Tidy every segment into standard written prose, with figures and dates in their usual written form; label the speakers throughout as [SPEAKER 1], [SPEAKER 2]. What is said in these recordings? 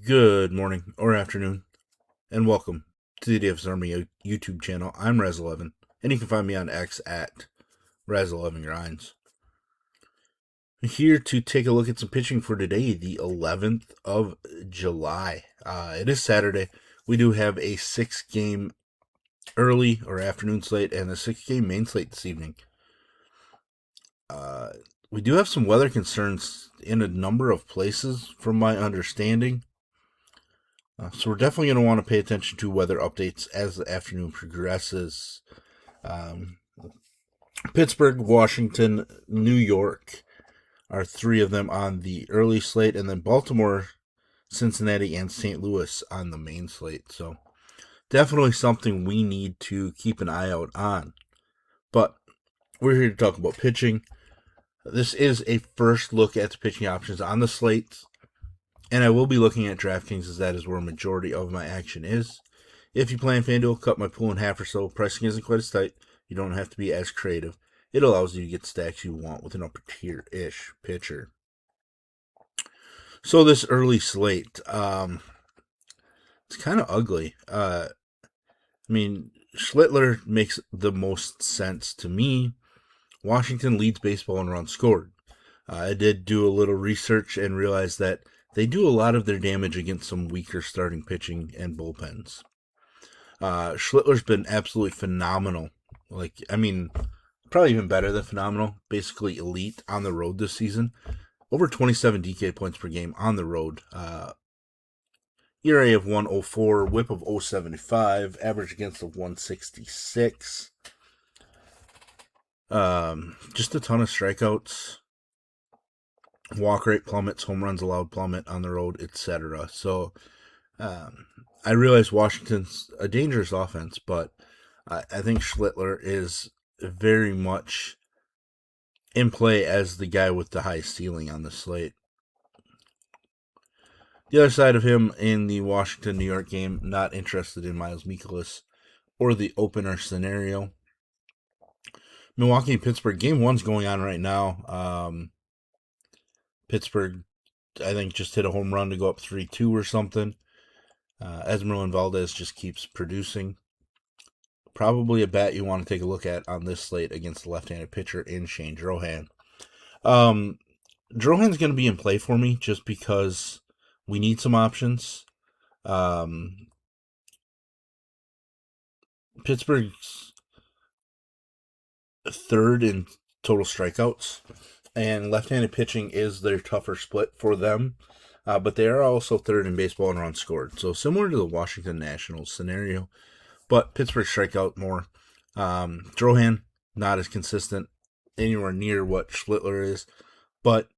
[SPEAKER 1] Good morning or afternoon, and welcome to the DFS Army YouTube channel. I'm Razzle, and you can find me on X at Razzle11Grinds. Here to take a look at some pitching for today, the 11th of July. It is Saturday. We do have a 6-game early or afternoon slate and a 6-game main slate this evening. We do have some weather concerns in a number of places, from my understanding. So we're definitely going to want to pay attention to weather updates as the afternoon progresses. Pittsburgh, Washington, New York are three of them on the early slate, and then Baltimore, Cincinnati, and St. Louis on the main slate. So definitely something we need to keep an eye out on. But we're here to talk about pitching. This is a first look at the pitching options on the slate, and I will be looking at DraftKings as that is where a majority of my action is. If you play in FanDuel, cut my pool in half or so. Pricing isn't quite as tight. You don't have to be as creative. It allows you to get stacks you want with an upper tier-ish pitcher. So this early slate, it's kind of ugly. Schlittler makes the most sense to me. Washington leads baseball in runs scored. I did do a little research and realized that they do a lot of their damage against some weaker starting pitching and bullpens. Schlittler's been absolutely phenomenal. Probably even better than phenomenal. Basically elite on the road this season. Over 27 DK points per game on the road. ERA of 104, whip of 075, average against of 166. Just a ton of strikeouts. Walk rate plummets, home runs allowed plummet on the road, etc. So I realize Washington's a dangerous offense, but I think Schlittler is very much in play as the guy with the highest ceiling on the slate. The other side of him in the Washington-New York game, not interested in Miles Mikolas or the opener scenario. Milwaukee and Pittsburgh, game one's going on right now. Pittsburgh, I think, just hit a home run to go up 3-2 or something. Esmeralda Valdez just keeps producing. Probably a bat you want to take a look at on this slate against the left-handed pitcher in Shane Drohan. Drohan's going to be in play for me just because we need some options. Pittsburgh's third in total strikeouts, and left-handed pitching is their tougher split for them. But they are also third in baseball in runs scored. So similar to the Washington Nationals scenario, but Pittsburgh strike out more. Drohan, not as consistent anywhere near what Schlittler is. But,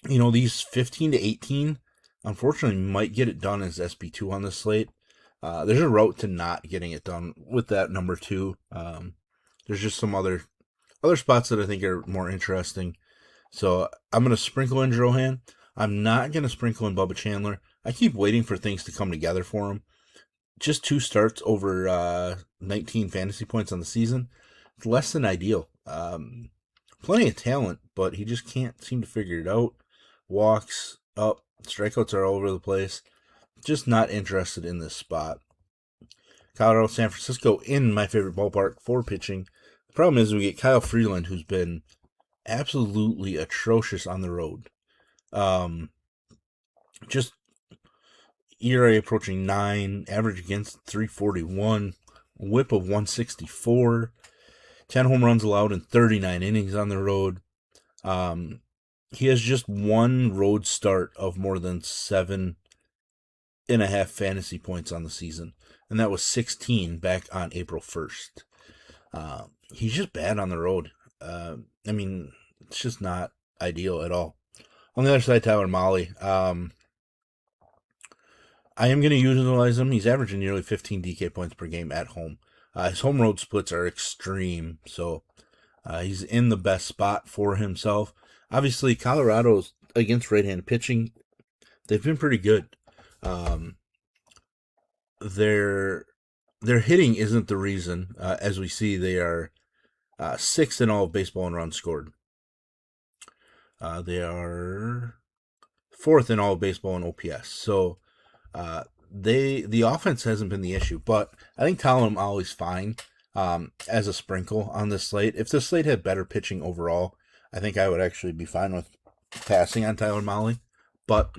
[SPEAKER 1] these 15 to 18, unfortunately, might get it done as SB2 on this slate. There's a route to not getting it done with that number 2. There's just some other spots that I think are more interesting. So I'm going to sprinkle in Drohan. I'm not going to sprinkle in Bubba Chandler. I keep waiting for things to come together for him. Just 2 starts over 19 fantasy points on the season. It's less than ideal. Plenty of talent, but he just can't seem to figure it out. Walks up, strikeouts are all over the place. Just not interested in this spot. Colorado, San Francisco in my favorite ballpark for pitching. The problem is we get Kyle Freeland, who's been absolutely atrocious on the road. Just ERA approaching 9, average against 341, whip of 164, 10 home runs allowed in 39 innings on the road. He has just one road start of more than 7.5 fantasy points on the season, and that was 16 back on April 1st. He's just bad on the road. It's just not ideal at all. On the other side, Tyler Mahle. I am going to utilize him. He's averaging nearly 15 DK points per game at home. His home road splits are extreme, so he's in the best spot for himself. Obviously, Colorado's against right-handed pitching, they've been pretty good. Their hitting isn't the reason. As we see, they are 6th in all of baseball in runs scored. They are 4th in all of baseball in OPS. So the offense hasn't been the issue, but I think Tyler Mahle's fine as a sprinkle on this slate. If the slate had better pitching overall, I think I would actually be fine with passing on Tyler Mahle. But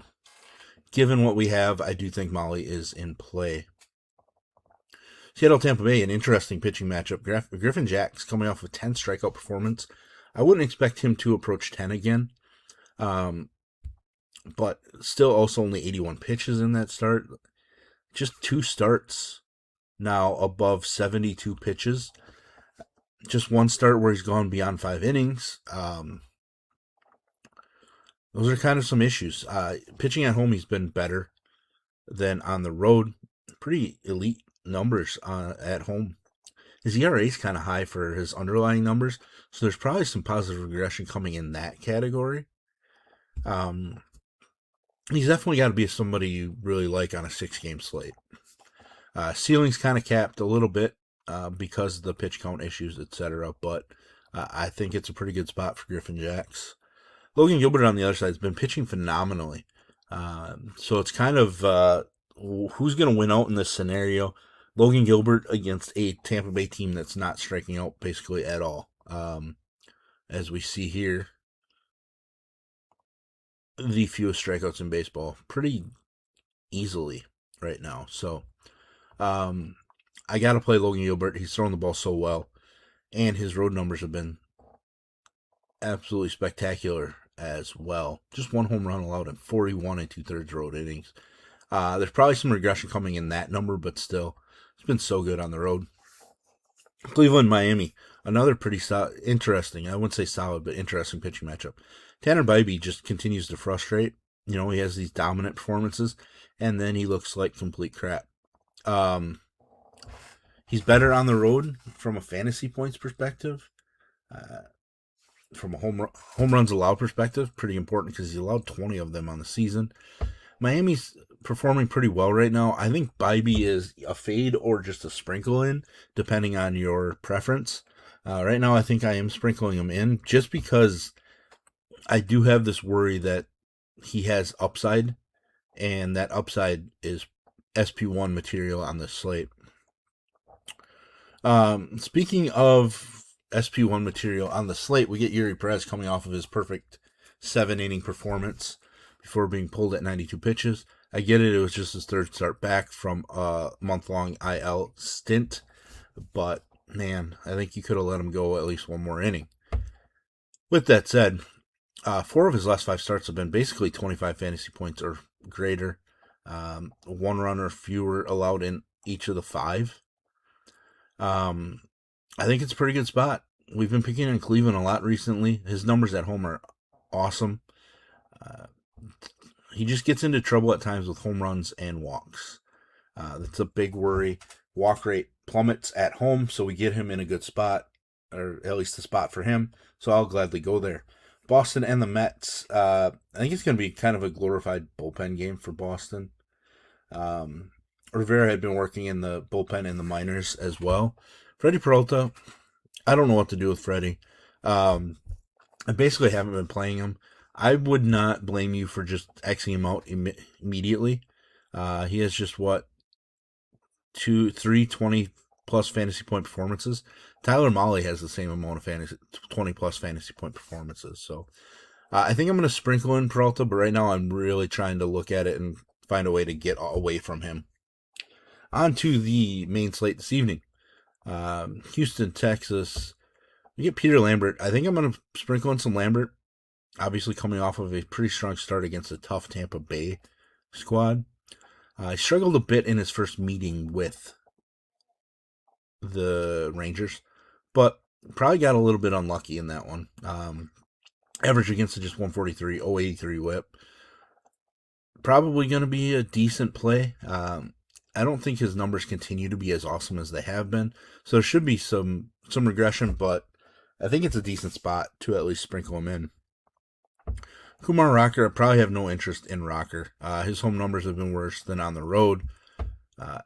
[SPEAKER 1] given what we have, I do think Mahle is in play. Seattle Tampa Bay, an interesting pitching matchup. Griffin Jax coming off a 10 strikeout performance. I wouldn't expect him to approach 10 again. But still also only 81 pitches in that start. Just 2 starts now above 72 pitches. Just 1 start where he's gone beyond 5 innings. Those are kind of some issues. Pitching at home, he's been better than on the road. Pretty elite numbers at home. His ERA is kind of high for his underlying numbers, so there's probably some positive regression coming in that category. He's definitely got to be somebody you really like on a 6-game slate. Ceiling's kind of capped a little bit because of the pitch count issues, etc., but I think it's a pretty good spot for Griffin Jax. Logan Gilbert on the other side has been pitching phenomenally. So it's kind of who's going to win out in this scenario. Logan Gilbert against a Tampa Bay team that's not striking out basically at all. As we see here, the fewest strikeouts in baseball pretty easily right now. So I got to play Logan Gilbert. He's throwing the ball so well, and his road numbers have been absolutely spectacular as well. Just 1 home run allowed in 41 2/3 road innings. There's probably some regression coming in that number, but still, it's been so good on the road. Cleveland, Miami, another pretty interesting, I wouldn't say solid, but interesting pitching matchup. Tanner Bybee just continues to frustrate. He has these dominant performances, and then he looks like complete crap. He's better on the road from a fantasy points perspective. From a home runs allowed perspective, pretty important because he allowed 20 of them on the season. Miami's performing pretty well right now. I think Bybee is a fade or just a sprinkle in, depending on your preference. Right now, I think I am sprinkling him in just because I do have this worry that he has upside, and that upside is SP1 material on this slate. Speaking of SP1 material on the slate, we get Yuri Perez coming off of his perfect 7-inning performance before being pulled at 92 pitches. I get it was just his 3rd start back from a month-long IL stint, but man, I think you could have let him go at least 1 more inning. With that said, 4 of his last 5 starts have been basically 25 fantasy points or greater. 1 run or fewer allowed in each of the 5. I think it's a pretty good spot. We've been picking on Cleveland a lot recently. His numbers at home are awesome. He just gets into trouble at times with home runs and walks. That's a big worry. Walk rate plummets at home, so we get him in a good spot, or at least a spot for him, so I'll gladly go there. Boston and the Mets. I think it's going to be kind of a glorified bullpen game for Boston. Rivera had been working in the bullpen in the minors as well. Freddie Peralta, I don't know what to do with Freddie. I basically haven't been playing him. I would not blame you for just Xing him out immediately. He has just, 3 20-plus fantasy point performances. Tyler Mahle has the same amount of 20-plus fantasy point performances. So I think I'm going to sprinkle in Peralta, but right now I'm really trying to look at it and find a way to get away from him. On to the main slate this evening. Houston, Texas. We get Peter Lambert. I think I'm going to sprinkle in some Lambert. Obviously coming off of a pretty strong start against a tough Tampa Bay squad. He struggled a bit in his first meeting with the Rangers, but probably got a little bit unlucky in that one. Average against it just 143, 083 whip. Probably going to be a decent play. I don't think his numbers continue to be as awesome as they have been, so there should be some regression, but I think it's a decent spot to at least sprinkle him in. Kumar Rocker, I probably have no interest in Rocker. His home numbers have been worse than on the road.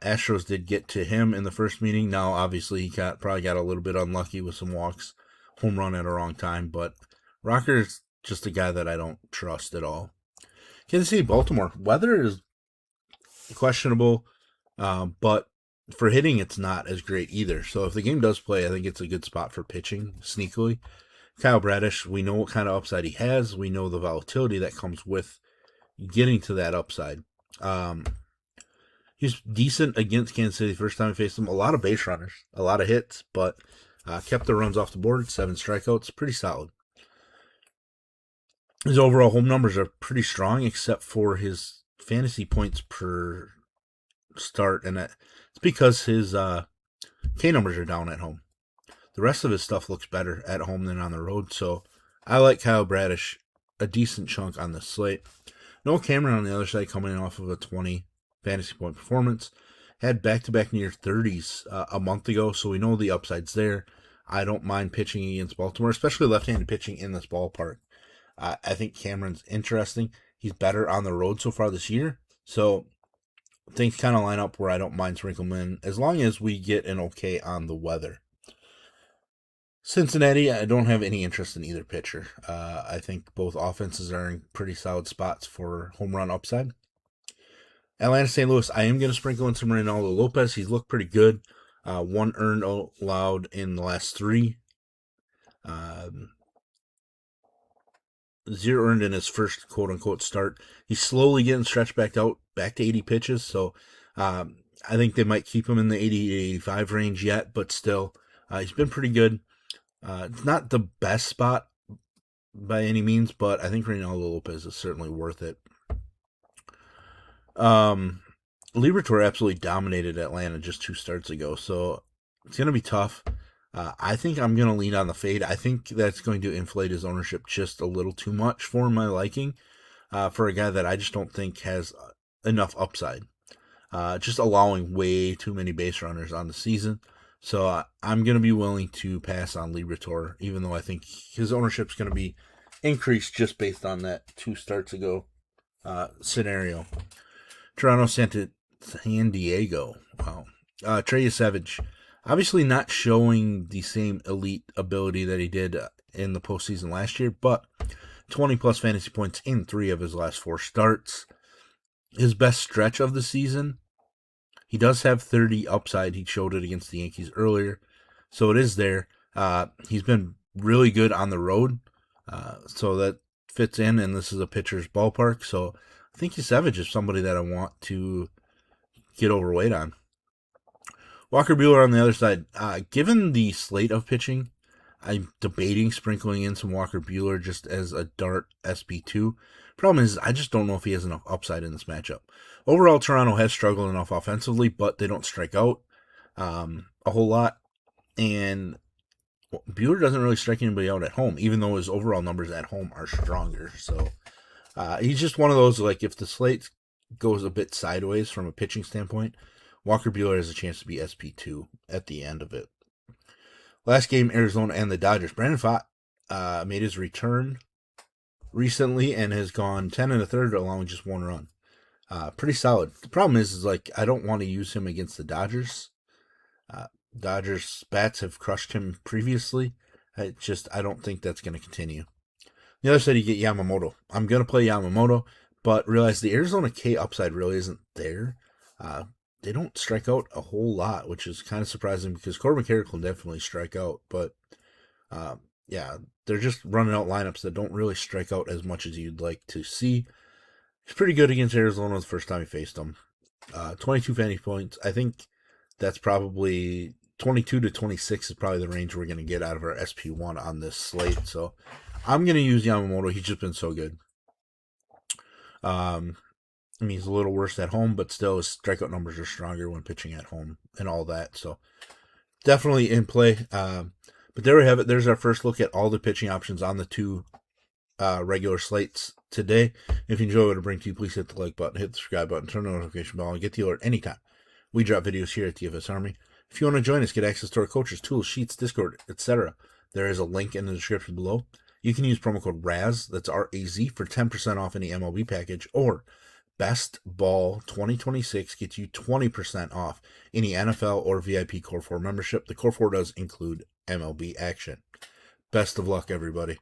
[SPEAKER 1] Astros did get to him in the first meeting. Now, obviously, he probably got a little bit unlucky with some walks, home run at a wrong time, but Rocker's just a guy that I don't trust at all. Kansas City, Baltimore. Weather is questionable, but for hitting, it's not as great either. So if the game does play, I think it's a good spot for pitching sneakily. Kyle Bradish, we know what kind of upside he has. We know the volatility that comes with getting to that upside. He's decent against Kansas City first time we faced him. A lot of base runners, a lot of hits, but kept the runs off the board, 7 strikeouts, pretty solid. His overall home numbers are pretty strong, except for his fantasy points per start, and it's because his K numbers are down at home. The rest of his stuff looks better at home than on the road, so I like Kyle Bradish a decent chunk on the slate. Noah Cameron on the other side coming in off of a 20 fantasy point performance. Had back-to-back near 30s a month ago, so we know the upside's there. I don't mind pitching against Baltimore, especially left-handed pitching in this ballpark. I think Cameron's interesting. He's better on the road so far this year, so things kind of line up where I don't mind sprinkling him in as long as we get an okay on the weather. Cincinnati, I don't have any interest in either pitcher. I think both offenses are in pretty solid spots for home run upside. Atlanta, St. Louis, I am going to sprinkle in some Reynaldo Lopez. He's looked pretty good. 1 earned allowed in the last 3. 0 earned in his first quote-unquote start. He's slowly getting stretched back to 80 pitches, so I think they might keep him in the 80 to 85 range yet, but still, he's been pretty good. It's not the best spot by any means, but I think Reynaldo Lopez is certainly worth it. Liberatore absolutely dominated Atlanta just 2 starts ago, so it's going to be tough. I think I'm going to lean on the fade. I think that's going to inflate his ownership just a little too much for my liking, for a guy that I just don't think has enough upside. Just allowing way too many base runners on the season. So I'm going to be willing to pass on Liberatore, even though I think his ownership is going to be increased just based on that 2 starts ago scenario. Toronto, San Diego. Wow. Trey Savage, obviously not showing the same elite ability that he did in the postseason last year, but 20-plus fantasy points in 3 of his last 4 starts. His best stretch of the season, he does have 30 upside. He showed it against the Yankees earlier, so it is there. He's been really good on the road, so that fits in, and this is a pitcher's ballpark, so I think Savage is somebody that I want to get overweight on. Walker Buehler on the other side. Given the slate of pitching, I'm debating sprinkling in some Walker Buehler just as a dart SP2. Problem is, I just don't know if he has enough upside in this matchup. Overall, Toronto has struggled enough offensively, but they don't strike out a whole lot. And Buehler doesn't really strike anybody out at home, even though his overall numbers at home are stronger. So he's just one of those, like, if the slate goes a bit sideways from a pitching standpoint, Walker Buehler has a chance to be SP2 at the end of it. Last game, Arizona and the Dodgers. Brandon Pfaadt made his return recently and has gone 10 1/3, allowing just 1 run. Pretty solid. The problem is like, I don't want to use him against the Dodgers. Dodgers bats have crushed him previously. I don't think that's going to continue. The other side, you get Yamamoto. I'm going to play Yamamoto, but realize the Arizona K upside really isn't there. They don't strike out a whole lot, which is kind of surprising because Corbin Carroll will definitely strike out. But, they're just running out lineups that don't really strike out as much as you'd like to see. He's pretty good against Arizona the first time he faced them. 22 fantasy points. I think that's probably 22 to 26 is probably the range we're going to get out of our SP1 on this slate. So I'm going to use Yamamoto. He's just been so good. He's a little worse at home, but still his strikeout numbers are stronger when pitching at home and all that. So definitely in play. But there we have it. There's our first look at all the pitching options on the 2 regular slates today. If you enjoy what I bring to you, please hit the like button, hit the subscribe button, turn on the notification bell, and get the alert anytime we drop videos here at DFS Army. If you want to join us, get access to our coaches, tools, sheets, Discord, etc., there is a link in the description below. You can use promo code RAZ, that's R-A-Z, for 10% off any MLB package, or Best Ball 2026 gets you 20% off any NFL or VIP Core 4 membership. The Core 4 does include MLB action. Best of luck, everybody.